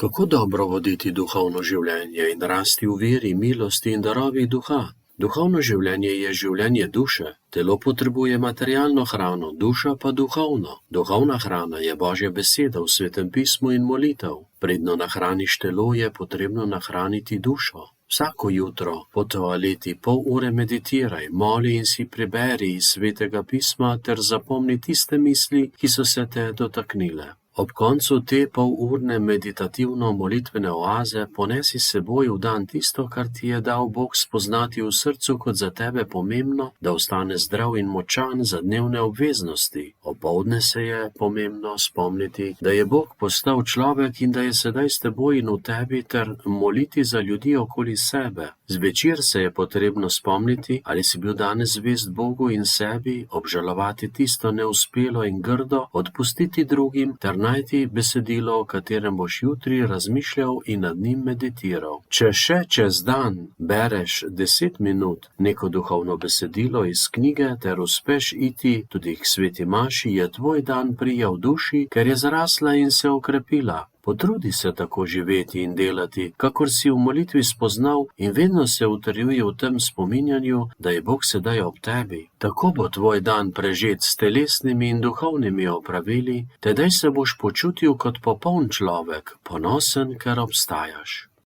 Kako dobro voditi duhovno življenje in rasti v veri, milosti in darovih duha? Duhovno življenje je življenje duše. Telo potrebuje materialno hrano, duša pa duhovno. Duhovna hrana je Božja beseda v Svetem pismu in molitev. Predno nahraniš telo, je potrebno nahraniti dušo. Vsako jutro po toaleti pol ure meditiraj, moli in si preberi iz Svetega pisma ter zapomni tiste misli, ki so se te dotaknile. Ob koncu te polurne meditativno-molitvene oaze ponesi s seboj v dan tisto, kar ti je dal Bog spoznati v srcu kot za tebe pomembno, da ostane zdrav in močan za dnevne obveznosti. Opoldne se je pomembno spomniti, da je Bog postal človek in da je sedaj s teboj in v tebi ter moliti za ljudi okoli sebe. Zvečer se je potrebno spomniti, ali si bil danes zvest Bogu in sebi, obžalovati tisto neuspelo in grdo, odpustiti drugim ter najti besedilo, o katerem boš jutri razmišljal in nad njim meditiral. Če še čez dan bereš 10 minut neko duhovno besedilo iz knjige ter uspeš iti tudi k sveti maši, je tvoj dan prijel duši, ker je zrasla in se okrepila. Potrudi se tako živeti in delati, kakor si v molitvi spoznal in vedno se utrjuje v tem spominjanju, da je Bog sedaj ob tebi. Tako bo tvoj dan prežet s telesnimi in duhovnimi opravili, tedaj se boš počutil kot popoln človek, ponosen, ker obstajaš.